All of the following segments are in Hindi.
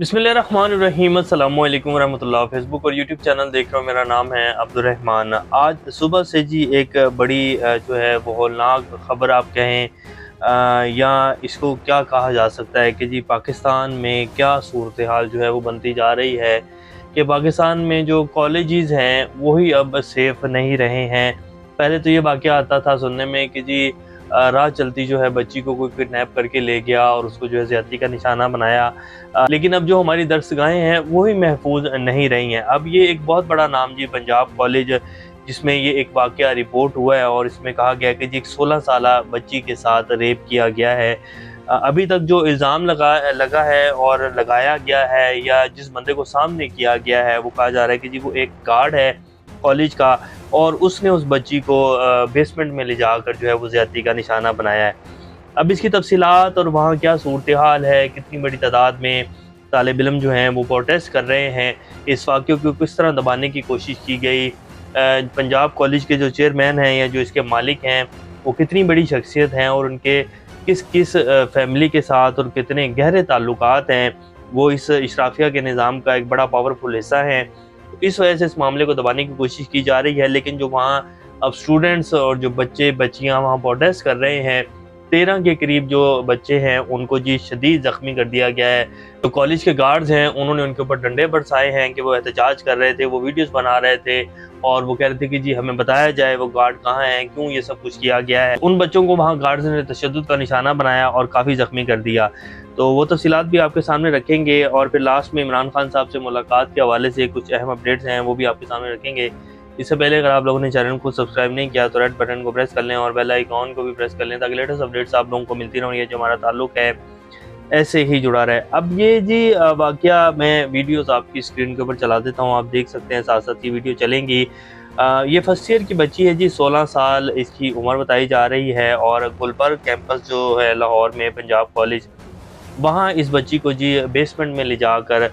बिस्मिल्लाहिर्रहमानिर्रहीम अस्सलाम वालेकुम वरहमतुल्लाह। फेसबुक और यूट्यूब चैनल देख रहे हो, मेरा नाम है अब्दुर्रहमान। आज सुबह से जी एक बड़ी जो है वो हौलनाक ख़बर आप कहें या इसको क्या कहा जा सकता है कि जी पाकिस्तान में क्या सूरत हाल जो है वो बनती जा रही है कि पाकिस्तान में जो कॉलेजेस हैं वही अब सेफ़ नहीं रहे हैं। पहले तो ये वाक़या आता था सुनने में कि जी राह चलती जो है बच्ची को कोई किडनैप करके ले गया और उसको जो है ज़्यादती का निशाना बनाया। लेकिन अब जो हमारी दरसगाहें हैं वो ही महफूज नहीं रही हैं। अब ये एक बहुत बड़ा नाम जी पंजाब कॉलेज, जिसमें ये एक वाक़या रिपोर्ट हुआ है और इसमें कहा गया है कि जी एक 16 साला बच्ची के साथ रेप किया गया है। अभी तक जो इल्ज़ाम लगा है और लगाया गया है या जिस बंदे को सामने किया गया है वो कहा जा रहा है कि जी वो एक गार्ड है कॉलेज का और उसने उस बच्ची को बेसमेंट में ले जाकर जो है वो ज़्यादती का निशाना बनाया है। अब इसकी तफसीलात और वहाँ क्या सूरत-ए-हाल है, कितनी बड़ी तादाद में तालिब-इल्म जो हैं वो प्रोटेस्ट कर रहे हैं, इस वाक़ये को किस तरह दबाने की कोशिश की गई, पंजाब कॉलेज के जो चेयरमैन हैं या जो इसके मालिक हैं, वो कितनी बड़ी शख्सियत हैं और उनके किस-किस फैमिली के साथ और कितने गहरे ताल्लुकात हैं, वो इस इशराफिया के निज़ाम का एक बड़ा पावरफुल हिस्सा हैं। तो इस वजह से इस मामले को दबाने की कोशिश की जा रही है, लेकिन जो वहाँ अब स्टूडेंट्स और जो बच्चे-बच्चियाँ वहाँ प्रोटेस्ट कर रहे हैं, 13 के करीब जो बच्चे हैं उनको जी शदीद ज़ख्मी कर दिया गया है। तो कॉलेज के गार्ड्स हैं उन्होंने उनके ऊपर डंडे बरसाए हैं कि वो एहतजाज कर रहे थे, वो वीडियोज़ बना रहे थे और वो कह रहे थे कि जी हमें बताया जाए वो गार्ड कहाँ हैं, क्यों ये सब कुछ किया गया है। उन बच्चों को वहाँ गार्ड्स ने तशद्दुद का निशाना बनाया और काफ़ी ज़ख्मी कर दिया। तो वो तफ़सीलात भी आपके सामने रखेंगे और फिर लास्ट में इमरान खान साहब से मुलाकात के हवाले से कुछ अहम अपडेट्स हैं वो भी आपके सामने रखेंगे। इससे पहले अगर आप लोगों ने चैनल को सब्सक्राइब नहीं किया तो रेड बटन को प्रेस कर लें और बेल आइकॉन को भी प्रेस कर लें ताकि लेटेस्ट अपडेट्स आप लोगों को मिलती रहें। ये जो हमारा ताल्लुक है ऐसे ही जुड़ा रहे। अब ये जी वाक़या मैं वीडियोस आपकी स्क्रीन के ऊपर चला देता हूँ, आप देख सकते हैं, साथ साथ ये वीडियो चलेंगी। ये फर्स्ट ईयर की बच्ची है जी, 16 साल इसकी उम्र बताई जा रही है और गुलबर्ग कैंपस जो है लाहौर में पंजाब कॉलेज, वहाँ इस बच्ची को जी बेसमेंट में ले जाकर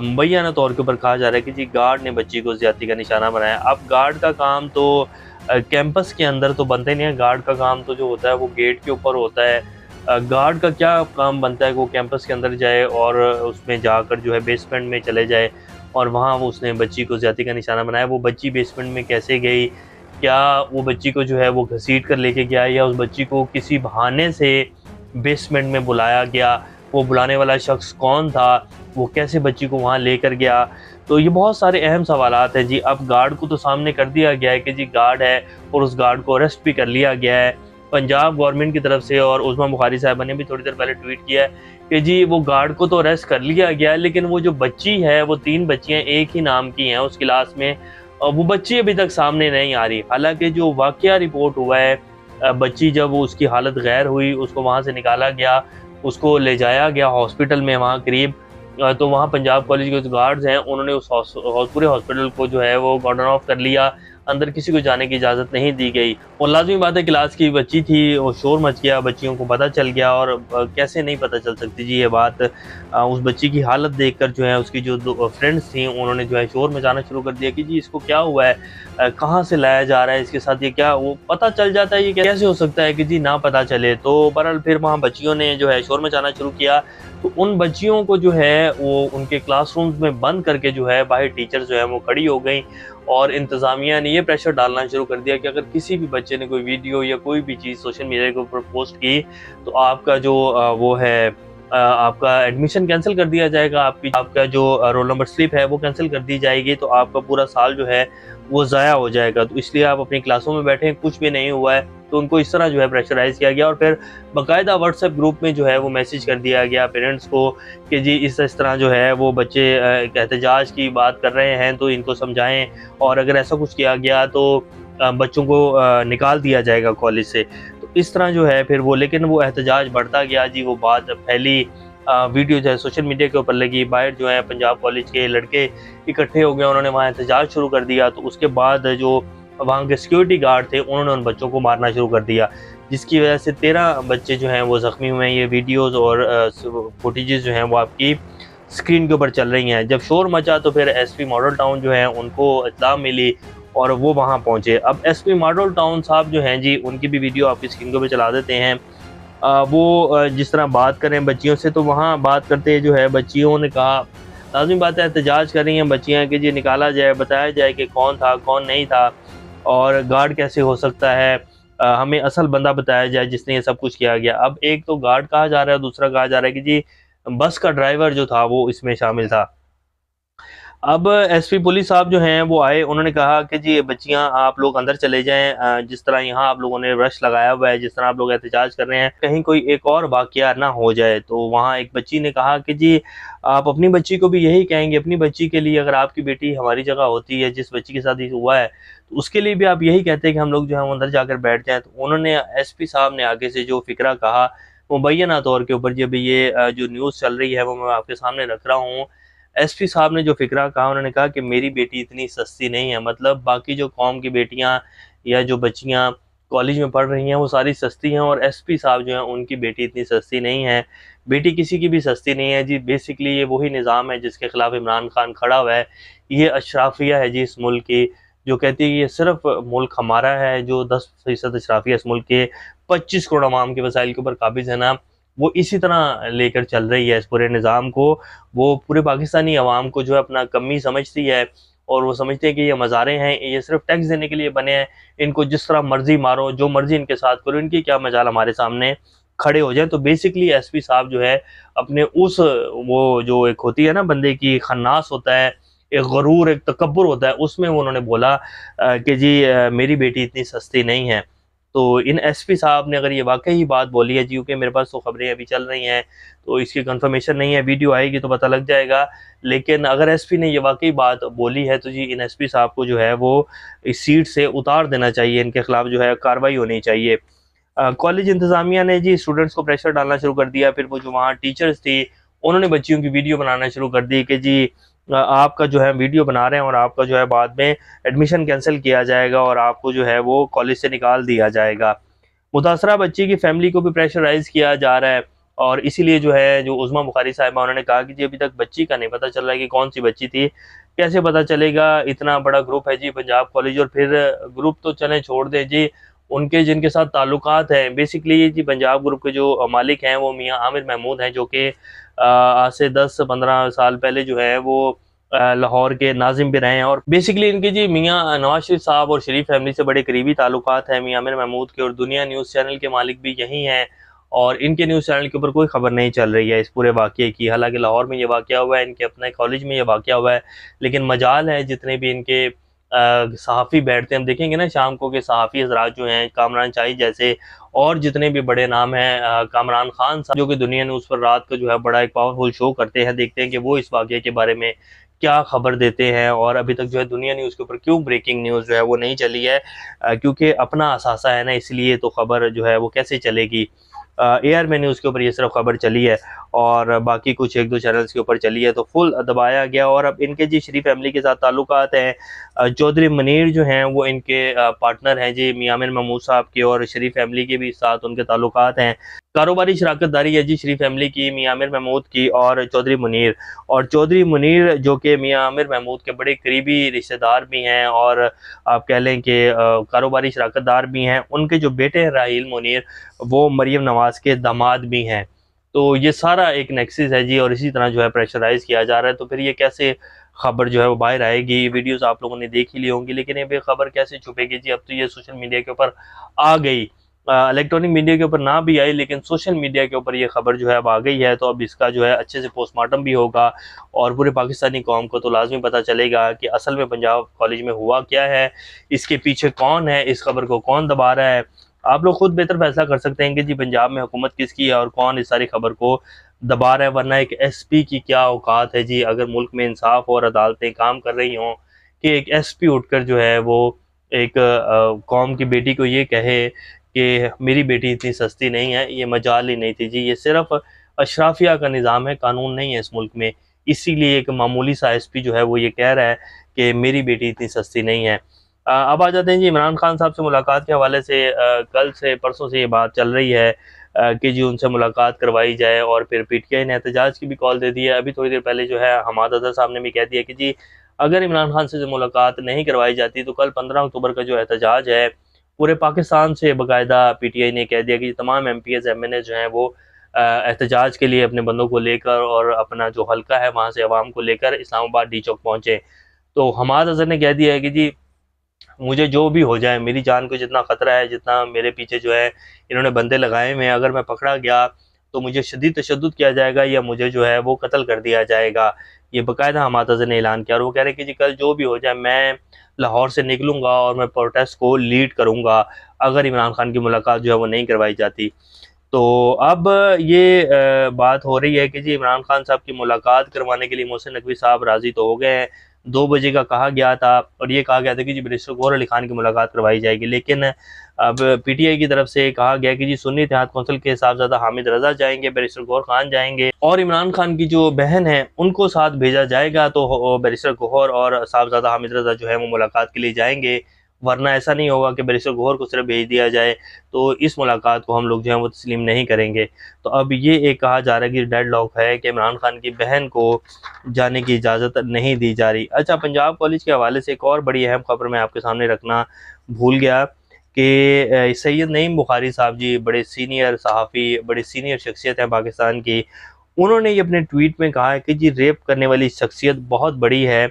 मुबैना तौर के ऊपर कहा जा रहा है कि जी गार्ड ने बच्ची को ज़्यादती का निशाना बनाया। अब गार्ड का काम तो कैंपस के अंदर तो बनता ही नहीं है, गार्ड का काम तो जो होता है वो गेट के ऊपर होता है। गार्ड का क्या काम बनता है कि वो कैंपस के अंदर जाए और उसमें जाकर जो है बेसमेंट में चले जाए और वहाँ वो उसने बच्ची को ज़्यादती का निशाना बनाया। वो बच्ची बेसमेंट में कैसे गई, क्या वो बच्ची को जो है वो घसीट कर लेके गया या उस बच्ची को किसी बहाने से बेसमेंट में बुलाया गया, वो बुलाने वाला शख्स कौन था, वो कैसे बच्ची को वहाँ लेकर गया। तो ये बहुत सारे अहम सवालात हैं जी। अब गार्ड को तो सामने कर दिया गया है कि जी गार्ड है और उस गार्ड को अरेस्ट भी कर लिया गया है पंजाब गवर्नमेंट की तरफ से, और उस्मा बुखारी साहिबा ने भी थोड़ी देर पहले ट्वीट किया है कि जी वो गार्ड को तो अरेस्ट कर लिया गया है, लेकिन वो जो बच्ची है, वो 3 बच्चियाँ एक ही नाम की हैं उस क्लास में, वो बच्ची अभी तक सामने नहीं आ रही। हालाँकि जो वाक़या रिपोर्ट हुआ है, बच्ची जब उसकी हालत गैर हुई, उसको वहाँ से निकाला गया, उसको ले जाया गया हॉस्पिटल में वहाँ करीब, तो वहाँ पंजाब कॉलेज के जो गार्ड्स हैं उन्होंने उस पूरे हॉस्पिटल को जो है वो कॉर्डन ऑफ कर लिया, अंदर किसी को जाने की इजाज़त नहीं दी गई। और लाज़मी बात है क्लास की बच्ची थी, वो शोर मच गया, बच्चियों को पता चल गया और कैसे नहीं पता चल सकती जी ये बात। उस बच्ची की हालत देखकर जो है उसकी जो 2 फ्रेंड्स थी उन्होंने जो है शोर मचाना शुरू कर दिया कि जी इसको क्या हुआ है, कहाँ से लाया जा रहा है, इसके साथ ये क्या, वो पता चल जाता है, ये कैसे हो सकता है कि जी ना पता चले। तो बहरहाल फिर वहाँ बच्चियों ने जो है शोर मचाना शुरू किया, तो उन बच्चियों को जो है वो उनके क्लासरूम्स में बंद करके जो है बाहर टीचर्स जो है वो खड़ी हो गई और इंतज़ामिया ने ये प्रेशर डालना शुरू कर दिया कि अगर किसी भी बच्चे ने कोई वीडियो या कोई भी चीज़ सोशल मीडिया के ऊपर पोस्ट की तो आपका जो वो है आपका एडमिशन कैंसिल कर दिया जाएगा, आपका जो रोल नंबर स्लिप है वो कैंसिल कर दी जाएगी, तो आपका पूरा साल जो है वो ज़ाया हो जाएगा। तो इसलिए आप अपनी क्लासों में बैठें, कुछ भी नहीं हुआ है। तो उनको इस तरह जो है प्रेशराइज़ किया गया और फिर बाकायदा व्हाट्सएप ग्रुप में जो है वो मैसेज कर दिया गया पेरेंट्स को कि जी इस तरह जो है वो बच्चे एक एहतजाज की बात कर रहे हैं तो इनको समझाएं, और अगर ऐसा कुछ किया गया तो बच्चों को निकाल दिया जाएगा कॉलेज से। तो इस तरह जो है फिर वो, लेकिन वो एहतजाज बढ़ता गया जी, वो बात फैली, वीडियो जो है सोशल मीडिया के ऊपर लगी, बाहर जो है पंजाब कॉलेज के लड़के इकट्ठे हो गए, उन्होंने वहाँ एहतजाज शुरू कर दिया। तो उसके बाद जो वहाँ के सिक्योरिटी गार्ड थे उन्होंने उन बच्चों को मारना शुरू कर दिया, जिसकी वजह से 13 बच्चे जो हैं वो ज़ख्मी हुए हैं। ये वीडियोज़ और फुटेजेस जो हैं वो आपकी स्क्रीन के ऊपर चल रही हैं। जब शोर मचा तो फिर एसपी मॉडल टाउन जो है उनको इत्तला मिली और वो वहाँ पहुँचे। अब एसपी मॉडल टाउन साहब जो हैं जी, उनकी भी वीडियो आपकी स्क्रीन के ऊपर चला देते हैं। वो जिस तरह बात करें बच्चियों से, तो वहाँ बात करते जो है बच्चियों ने कहा, लाज़मी बात है एहतजाज कर रही हैं बच्चियाँ कि जी निकाला जाए, बताया जाए कि कौन था, कौन नहीं था और गार्ड कैसे हो सकता है। हमें असल बंदा बताया जाए जिसने ये सब कुछ किया गया। अब एक तो गार्ड कहा जा रहा है, दूसरा कहा जा रहा है कि जी बस का ड्राइवर जो था वो इसमें शामिल था। अब एसपी पुलिस साहब जो हैं वो आए, उन्होंने कहा कि जी बच्चियां आप लोग अंदर चले जाएं, जिस तरह यहाँ आप लोगों ने रश लगाया हुआ है, जिस तरह आप लोग एहतजाज कर रहे हैं, कहीं कोई एक और वाकया ना हो जाए। तो वहाँ एक बच्ची ने कहा कि जी आप अपनी बच्ची को भी यही कहेंगे, अपनी बच्ची के लिए अगर आपकी बेटी हमारी जगह होती है, जिस बच्ची के साथ ये हुआ है, तो उसके लिए भी आप यही कहते हैं कि हम लोग जो है अंदर जाकर बैठ जाएं। तो उन्होंने एसपी साहब ने आगे से जो फिक्रा कहा मुबैना तौर के ऊपर, जब ये जो न्यूज़ चल रही है वो मैं आपके सामने रख रहा हूँ। एसपी साहब ने जो फ़िक्रा कहा, उन्होंने कहा कि मेरी बेटी इतनी सस्ती नहीं है। मतलब बाकी जो कौम की बेटियाँ या जो बच्चियाँ कॉलेज में पढ़ रही हैं वो सारी सस्ती हैं, और एसपी साहब जो हैं उनकी बेटी इतनी सस्ती नहीं है। बेटी किसी की भी सस्ती नहीं है जी। बेसिकली ये वही निज़ाम है जिसके खिलाफ इमरान खान खड़ा हुआ है। ये अशराफिया है जी इस मुल्क की, जो कहती है ये सिर्फ मुल्क हमारा है। जो 10% अशराफिया इस मुल्क के 25 करोड़ अवाम के वसाइल के ऊपर काबिज़ है ना, वो इसी तरह लेकर चल रही है इस पूरे निज़ाम को। वो पूरे पाकिस्तानी अवाम को जो है अपना कमी समझती है, और वो समझते हैं कि ये मज़ारे हैं, ये सिर्फ टैक्स देने के लिए बने हैं, इनको जिस तरह मर्जी मारो, जो मर्जी इनके साथ करो, इनकी क्या मजाल हमारे सामने खड़े हो जाए। तो बेसिकली एसपी साहब जो है अपने उस वो जो एक होती है ना बंदे की खन्नास होता है, एक गरूर, एक तकब्बुर होता है, उसमें वो उन्होंने बोला कि जी मेरी बेटी इतनी सस्ती नहीं है। तो इन एसपी साहब ने अगर ये वाकई ही बात बोली है जी, क्योंकि मेरे पास तो खबरें अभी चल रही हैं तो इसकी कंफर्मेशन नहीं है, वीडियो आएगी तो पता लग जाएगा। लेकिन अगर एसपी ने ये वाकई बात बोली है तो जी इन एसपी साहब को जो है वो इस सीट से उतार देना चाहिए, इनके खिलाफ जो है कार्रवाई होनी चाहिए। कॉलेज इंतज़ामिया ने जी स्टूडेंट्स को प्रेशर डालना शुरू कर दिया। फिर वो जो वहाँ टीचर्स थी उन्होंने बच्चियों की वीडियो बनाना शुरू कर दी कि जी आपका जो है वीडियो बना रहे हैं और आपका जो है बाद में एडमिशन कैंसिल किया जाएगा और आपको जो है वो कॉलेज से निकाल दिया जाएगा। मुतासरा बच्ची की फैमिली को भी प्रेशराइज़ किया जा रहा है, और इसीलिए जो है जो उज़्मा बुखारी साहिबा उन्होंने कहा कि जी अभी तक बच्ची का नहीं पता चल रहा है कि कौन-सी बच्ची थी। कैसे पता चलेगा, इतना बड़ा ग्रुप है जी पंजाब कॉलेज, और फिर ग्रुप तो चलें छोड़ दें जी, उनके जिनके साथ ताल्लुकात हैं बेसिकली जी पंजाब ग्रुप के जो मालिक हैं वो मियाँ आमिर महमूद हैं, जो कि आज से 10-15 साल पहले जो है वो लाहौर के नाज़िम भी रहे हैं। और बेसिकली इनके जी मियाँ नवाज शरीफ साहब और शरीफ फैमिली से बड़े करीबी ताल्लुकात हैं मियाँ आमिर महमूद के, और दुनिया न्यूज़ चैनल के मालिक भी यही हैं। और इनके न्यूज़ चैनल के ऊपर कोई खबर नहीं चल रही है इस पूरे वाक़ये की। हालाँकि लाहौर में ये वाक़या हुआ है, इनके अपने कॉलेज में ये वाक़या हुआ है, लेकिन मजाल है जितने भी इनके सहाफ़ी बैठते हैं, हम देखेंगे ना शाम को कि सहाफ़ी हज़रात जो हैं कामरान चाई जैसे और जितने भी बड़े नाम हैं, कामरान खान साहब जो कि दुनिया न्यूज़ पर रात को जो है बड़ा एक पावरफुल शो करते हैं, देखते हैं कि वो इस वाक़ये के बारे में क्या खबर देते हैं। और अभी तक जो है दुनिया न्यूज़ के ऊपर क्यों ब्रेकिंग न्यूज़ जो है वो नहीं चली है, क्योंकि अपना असासा है ना, इसलिए तो खबर जो है वो कैसे चलेगी। एआरमे न्यूज़ के ऊपर ये सिर्फ खबर चली है और बाकी कुछ 1-2 चैनल्स के ऊपर चली है, तो फुल दबाया गया। और अब इनके जी शरीफ फैमिली के साथ ताल्लुकात हैं। चौधरी मुनीर जो हैं वो इनके पार्टनर हैं जी मियां आमिर महमूद साहब के, और शरीफ फैमिली के भी साथ उनके ताल्लुकात हैं। कारोबारी शराकतदारी है जी शरीफ फैमिली की, मियां आमिर महमूद की और चौधरी मुनीर। और चौधरी मुनीर जो कि मियां आमिर महमूद के बड़े करीबी रिश्तेदार भी हैं और आप कह लें कि कारोबारी शराकतदार भी हैं। उनके जो बेटे हैं राहील मुनीर, वो मरीम नवाज़ के दामाद भी हैं। तो ये सारा एक नेक्सस है जी, और इसी तरह जो है प्रेशराइज़ किया जा रहा है। तो फिर ये कैसे खबर जो है वो बाहर आएगी। वीडियोस आप लोगों ने देख ही ली होंगी, लेकिन ये खबर कैसे छुपेगी जी, अब तो ये सोशल मीडिया के ऊपर आ गई। इलेक्ट्रॉनिक मीडिया के ऊपर ना भी आई, लेकिन सोशल मीडिया के ऊपर ये खबर जो है अब आ गई है। तो अब इसका जो है अच्छे से पोस्टमार्टम भी होगा, और पूरे पाकिस्तानी कौम को तो लाजमी पता चलेगा कि असल में पंजाब कॉलेज में हुआ क्या है, इसके पीछे कौन है, इस खबर को कौन दबा रहा है। आप लोग खुद बेहतर फैसला कर सकते हैं कि जी पंजाब में हुकूमत किसकी है और कौन इस सारी खबर को दबा रहा है। वरना एक एसपी की क्या औकात है जी, अगर मुल्क में इंसाफ और अदालतें काम कर रही हों, कि एक एसपी उठकर जो है वो एक कौम की बेटी को ये कहे कि मेरी बेटी इतनी सस्ती नहीं है। ये मजाल ही नहीं थी जी, ये सिर्फ अशराफिया का निज़ाम है, कानून नहीं है इस मुल्क में। इसीलिए एक मामूली सा एसपी जो है वो ये कह रहा है कि मेरी बेटी इतनी सस्ती नहीं है। अब आ जाते हैं जी इमरान खान साहब से मुलाकात के हवाले से। कल से परसों से ये बात चल रही है कि जी उनसे मुलाकात करवाई जाए, और फिर पीटीआई ने एहतजाज की भी कॉल दे दी है। अभी थोड़ी देर पहले जो है हमाद अज़हर साहब ने भी कह दिया कि जी अगर इमरान खान से मुलाकात नहीं करवाई जाती तो कल 15 अक्टूबर का जो एहतजाज है पूरे पाकिस्तान से बाकायदा पीटीआई ने कह दिया कि तमाम एमपीएस एमएनए जो हैं वो एहतजाज के लिए अपने बंदों को लेकर और अपना जो हल्का है वहाँ से अवाम को लेकर इस्लामाबाद डी चौक पहुँचे। तो हमाद अजहर ने कह दिया है कि जी मुझे जो भी हो जाए, मेरी जान को जितना ख़तरा है, जितना मेरे पीछे जो है इन्होंने बंदे लगाए हुए हैं, अगर मैं पकड़ा गया तो मुझे शदीद तशद्दुद किया जाएगा या मुझे जो है वो कत्ल कर दिया जाएगा। ये बाकायदा हमाद अज़हर ने ऐलान किया और वो कह रहे हैं कि जी कल जो भी हो जाए मैं लाहौर से निकलूँगा और मैं प्रोटेस्ट को लीड करूँगा अगर इमरान खान की मुलाकात जो है वो नहीं करवाई जाती। तो अब ये बात हो रही है कि जी इमरान खान साहब की मुलाकात करवाने के लिए मोहसिन नकवी साहब राज़ी तो हो गए हैं। 2 बजे का कहा गया था और ये कहा गया था कि जी बैरिस्टर गौहर अली खान की मुलाकात करवाई जाएगी, लेकिन अब पीटीआई की तरफ से कहा गया कि जी सुन्नी इत्तेहाद कौंसिल के साहबजादा हामिद रजा जाएंगे, बैरिस्टर गौहर खान जाएंगे और इमरान खान की जो बहन है उनको साथ भेजा जाएगा। तो बैरिस्टर गौहर और साहबजादा हामिद रजा जो है वो मुलाकात के लिए जाएंगे, वरना ऐसा नहीं होगा कि बैरिस्टर गौहर को सिर्फ भेज दिया जाए। तो इस मुलाकात को हम लोग जो है वो तस्लीम नहीं करेंगे। तो अब ये एक कहा जा रहा है कि डेडलॉक है कि इमरान खान की बहन को जाने की इजाज़त नहीं दी जा रही। अच्छा, पंजाब कॉलेज के हवाले से एक और बड़ी अहम खबर मैं आपके सामने रखना भूल गया कि सैयद नईम बुखारी साहब जी बड़े सीनियर सहाफ़ी, बड़े सीनियर शख्सियत हैं पाकिस्तान की। उन्होंने ये अपने ट्वीट में कहा है कि जी रेप करने वाली शख्सियत बहुत बड़ी है,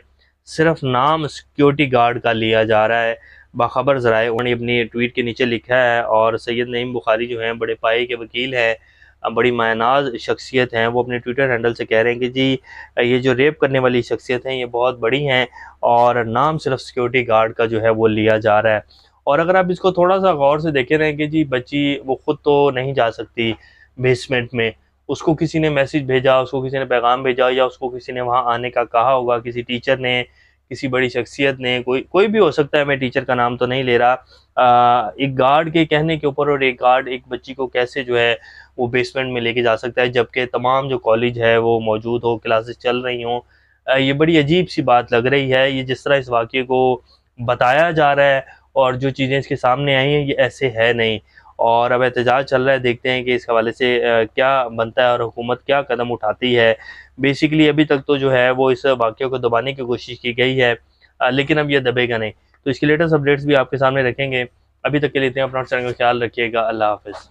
सिर्फ नाम सिक्योरिटी गार्ड का लिया जा रहा है। बाखबर ज़राए उन्होंने अपनी ट्वीट के नीचे लिखा है और सैयद नईम बुखारी जो हैं बड़े पाए के वकील हैं, बड़ी मायनाज शख्सियत हैं, वो अपने ट्विटर हैंडल से कह रहे हैं कि जी ये जो रेप करने वाली शख्सियत हैं ये बहुत बड़ी हैं और नाम सिर्फ सिक्योरिटी गार्ड का जो है वो लिया जा रहा है। और अगर आप इसको थोड़ा सा गौर से देखे रहें कि जी बच्ची वो खुद तो नहीं जा सकती बेसमेंट में, उसको किसी ने मैसेज भेजा, उसको किसी ने पैगाम भेजा या उसको किसी ने वहाँ आने का कहा होगा, किसी टीचर ने, किसी बड़ी शख्सियत ने, कोई कोई भी हो सकता है, मैं टीचर का नाम तो नहीं ले रहा। एक गार्ड के कहने के ऊपर और एक गार्ड एक बच्ची को कैसे जो है वो बेसमेंट में लेके जा सकता है जबकि तमाम जो कॉलेज है वो मौजूद हो, क्लासेस चल रही हों। ये बड़ी अजीब सी बात लग रही है। ये जिस तरह इस वाक़े को बताया जा रहा है और जो चीज़ें इसके सामने आई हैं ये ऐसे है नहीं। और अब एहतजाज चल रहा है, देखते हैं कि इस हवाले से क्या बनता है और हुकूमत क्या कदम उठाती है। बेसिकली अभी तक तो जो है वो इस वाक़े को दबाने की कोशिश की गई है, लेकिन अब ये दबेगा नहीं। तो इसके लेटेस्ट अपडेट्स भी आपके सामने रखेंगे। अभी तक के लिए इतना, अपना ख्याल रखिएगा। अल्लाह हाफ़िज़।